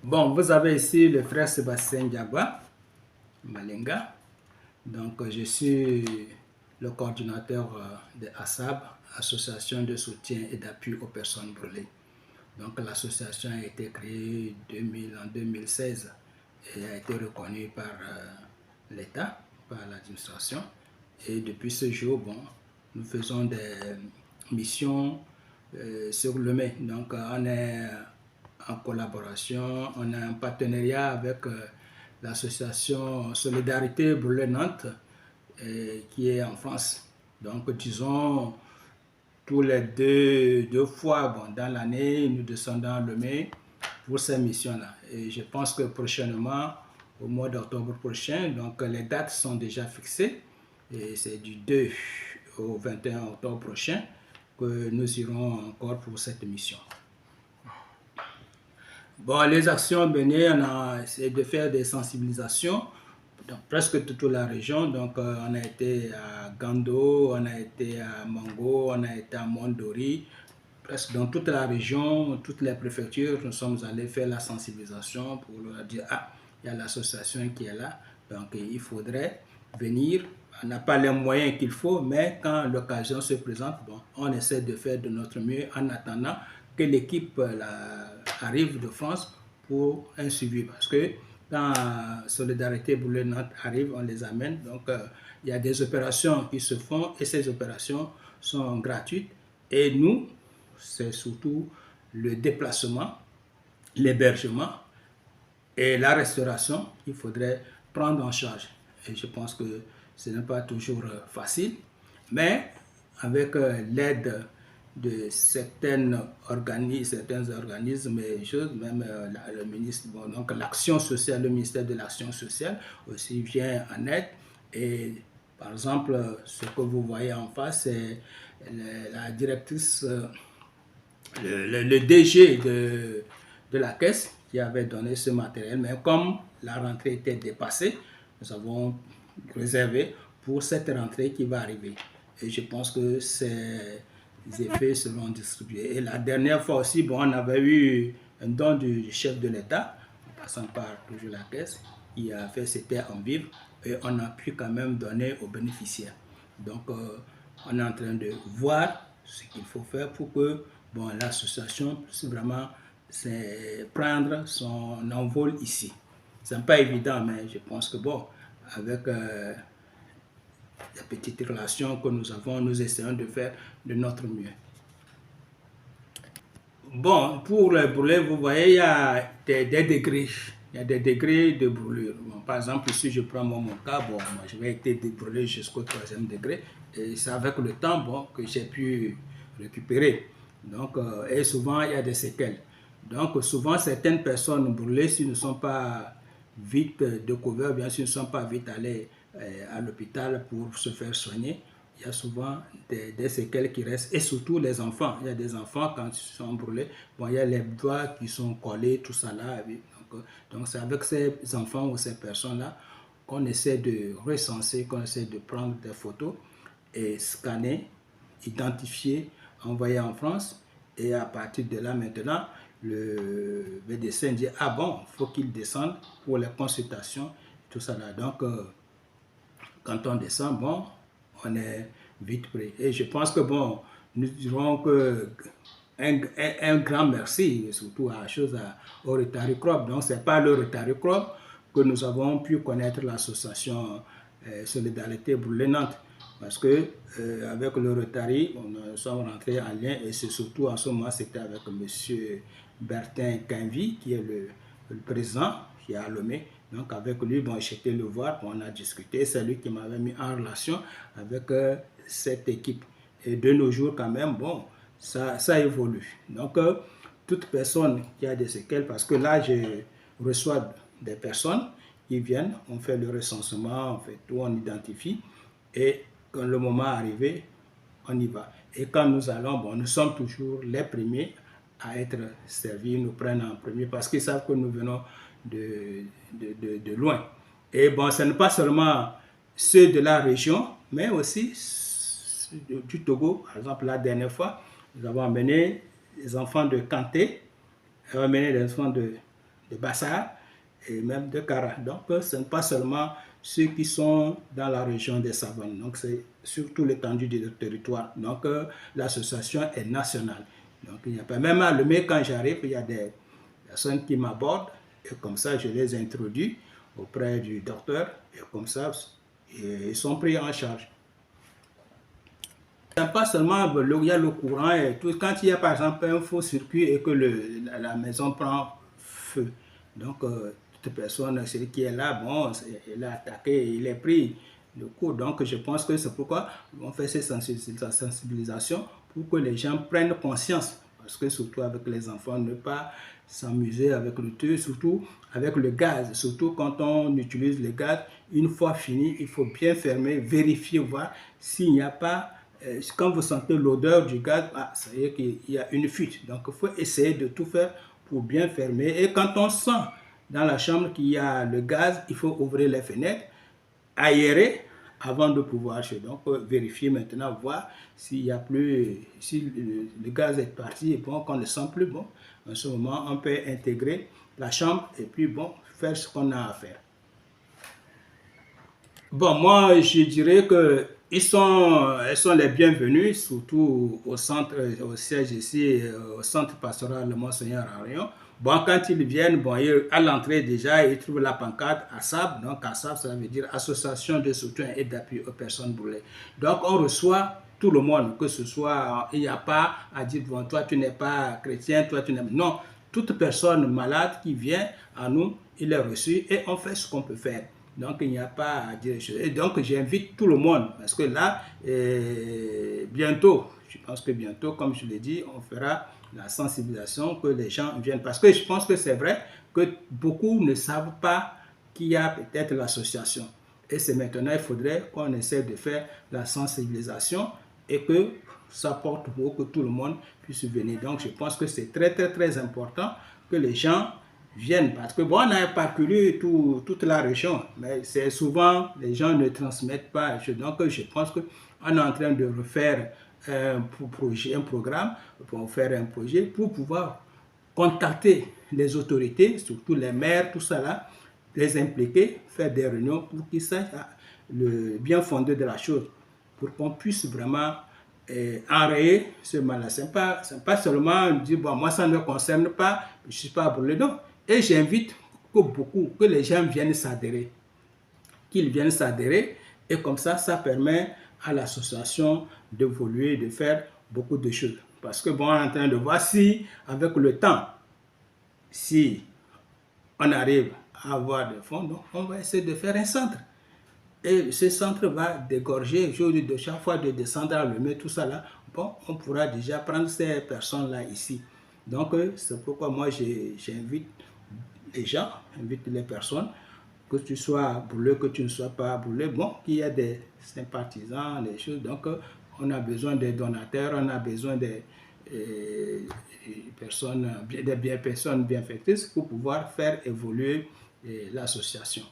Bon, vous avez ici le frère Sébastien Diagua, Malenga. Donc, je suis le coordinateur de ASAB, Association de soutien et d'appui aux personnes brûlées. Donc, l'association a été créée en 2016 et a été reconnue par l'État, par l'administration. Et depuis ce jour, bon, nous faisons des missions sur le mai. Donc, on est en collaboration, on a un partenariat avec l'association Solidarité Brûlée Nantes qui est en France. Donc, disons, tous les deux fois bon, dans l'année, nous descendons le mai pour ces missions-là. Et je pense que prochainement, au mois d'octobre prochain, donc les dates sont déjà fixées. Et c'est du 2 au 21 octobre prochain que nous irons encore pour cette mission. Bon, les actions menées, on a essayé de faire des sensibilisations dans presque toute la région. Donc, on a été à Gando, on a été à Mango, on a été à Mondori. Presque dans toute la région, toutes les préfectures, nous sommes allés faire la sensibilisation pour leur dire, ah, il y a l'association qui est là, donc il faudrait venir. On n'a pas les moyens qu'il faut, mais quand l'occasion se présente, bon, on essaie de faire de notre mieux en attendant que l'équipe arrive de France pour un suivi. Parce que quand Solidarité Brûlée Nantes arrive, on les amène. Donc, il y a des opérations qui se font et ces opérations sont gratuites. Et nous, c'est surtout le déplacement, l'hébergement et la restauration qu'il faudrait prendre en charge. Et je pense que ce n'est pas toujours facile, mais avec l'aide de certains organismes et choses, même le ministre, bon, donc l'action sociale, le ministère de l'action sociale aussi vient en aide. Et par exemple, ce que vous voyez en face, c'est la directrice, le DG de la caisse qui avait donné ce matériel. Mais comme la rentrée était dépassée, nous avons réservé pour cette rentrée qui va arriver. Et je pense que ces effets seront distribués. Et la dernière fois aussi, bon, on avait eu un don du chef de l'État, en passant par toujours la caisse, qui a fait c'était en vivre, et on a pu quand même donner aux bénéficiaires. Donc, on est en train de voir ce qu'il faut faire pour que bon, l'association puisse vraiment prendre son envol ici. Ce n'est pas évident, mais je pense que bon, avec les petites relations que nous avons, nous essayons de faire de notre mieux. Bon, pour les brûlés, vous voyez, il y a des degrés. Il y a des degrés de brûlure. Bon, par exemple, si je prends mon cas, bon, moi, je vais être brûlé jusqu'au 3e degré. Et c'est avec le temps bon, que j'ai pu récupérer. Donc, et souvent, il y a des séquelles. Donc, souvent, certaines personnes brûlées, s'ils ne sont pas vite découverts, bien sûr, ne sont pas vite allés à l'hôpital pour se faire soigner, il y a souvent des séquelles qui restent, et surtout les enfants. Il y a des enfants, quand ils sont brûlés, bon, il y a les doigts qui sont collés, tout ça là. Donc c'est avec ces enfants ou ces personnes-là qu'on essaie de recenser, qu'on essaie de prendre des photos et scanner, identifier, envoyer en France. Et à partir de là, maintenant, le médecin dit, ah bon, il faut qu'il descende pour les consultations, tout ça là. Donc, quand on descend, bon, on est vite prêt. Et je pense que, bon, nous dirons que un grand merci, surtout à au Rotary Club. Donc, ce n'est pas le Rotary Club que nous avons pu connaître l'association Solidarité Brûlée Nantes. Parce que avec le Rotary, nous sommes rentrés en lien et c'est surtout en ce moment, c'était avec M. Bertin Quinvy, qui est le président, qui est à Lomé. Donc avec lui, bon, j'étais le voir, on a discuté, c'est lui qui m'avait mis en relation avec cette équipe. Et de nos jours quand même, bon, ça évolue. Donc toute personne qui a des séquelles, parce que là je reçois des personnes qui viennent, on fait le recensement, on fait tout, on identifie, et quand le moment est arrivé, on y va. Et quand nous allons, bon, nous sommes toujours les premiers à être servis, nous prennent en premier parce qu'ils savent que nous venons de loin. Et bon, ce n'est pas seulement ceux de la région, mais aussi du Togo. Par exemple, la dernière fois, nous avons amené les enfants de Kanté, nous avons amené les enfants de de Bassar et même de Kara. Donc, ce n'est pas seulement ceux qui sont dans la région des savanes. Donc, c'est sur toute l'étendue du territoire. Donc, l'association est nationale. Donc, il n'y a pas, même à Lemay, quand j'arrive, il y a des personnes qui m'abordent et comme ça, je les introduis auprès du docteur et comme ça, ils sont pris en charge. Pas seulement il y a le courant et tout. Quand il y a par exemple un faux circuit et que la maison prend feu, donc toute personne, celui qui est là, bon, il a attaqué, il est pris le coup. Donc je pense que c'est pourquoi on fait ces sensibilisations pour que les gens prennent conscience. Parce que surtout avec les enfants, ne pas s'amuser avec le feu, surtout avec le gaz. Surtout quand on utilise le gaz, une fois fini, il faut bien fermer, vérifier, voir s'il n'y a pas quand vous sentez l'odeur du gaz, ça veut dire qu'il y a une fuite. Donc, il faut essayer de tout faire pour bien fermer. Et quand on sent dans la chambre qu'il y a le gaz, il faut ouvrir les fenêtres, aérer avant de pouvoir acheter. Donc, vérifier maintenant, voir s'il y a plus, si le gaz est parti et bon, qu'on ne sent plus bon. En ce moment, on peut intégrer la chambre et puis bon, faire ce qu'on a à faire. Bon, moi, je dirais que elles sont les bienvenus, surtout au centre, au siège ici, au centre pastoral de Monseigneur Arion. Bon, quand ils viennent, bon, à l'entrée déjà, ils trouvent la pancarte ASAB. Donc, ASAB, ça veut dire Association de soutien et d'appui aux personnes brûlées. Donc, on reçoit tout le monde, que ce soit, il n'y a pas à dire, bon, toi, tu n'es pas chrétien, toi, tu n'es... Non, toute personne malade qui vient à nous, il est reçu et on fait ce qu'on peut faire. Donc, il n'y a pas à dire. Et donc, j'invite tout le monde parce que là, bientôt, je pense que bientôt, comme je l'ai dit, on fera la sensibilisation que les gens viennent. Parce que je pense que c'est vrai que beaucoup ne savent pas qu'il y a peut-être l'association. Et c'est maintenant, il faudrait qu'on essaie de faire la sensibilisation et que ça porte pour que tout le monde puisse venir. Donc, je pense que c'est très, très, très important que les gens viennent parce que bon, on a parcouru toute la région, mais c'est souvent les gens ne transmettent pas. Donc, je pense qu'on est en train de refaire un programme pour faire un projet pour pouvoir contacter les autorités, surtout les maires, tout ça là, les impliquer, faire des réunions pour qu'ils sachent le bien fondé de la chose, pour qu'on puisse vraiment enrayer ce mal-là. Ce n'est pas seulement dire, bon, moi ça ne me concerne pas, je ne suis pas brûlé, non. Et j'invite que les gens viennent s'adhérer, qu'ils viennent s'adhérer, et comme ça permet à l'association d'évoluer, de faire beaucoup de choses. Parce que bon, on est en train de voir si, avec le temps, si on arrive à avoir des fonds, donc on va essayer de faire un centre. Et ce centre va dégorger, de chaque fois de descendre à Lemay, tout ça là, bon, on pourra déjà prendre ces personnes-là ici. Donc, c'est pourquoi moi, j'invite les gens, invite les personnes, que tu sois brûlé, que tu ne sois pas brûlé, bon, qu'il y a des sympathisants, des choses, donc on a besoin des donateurs, on a besoin des personnes bienfaitrices pour pouvoir faire évoluer l'association.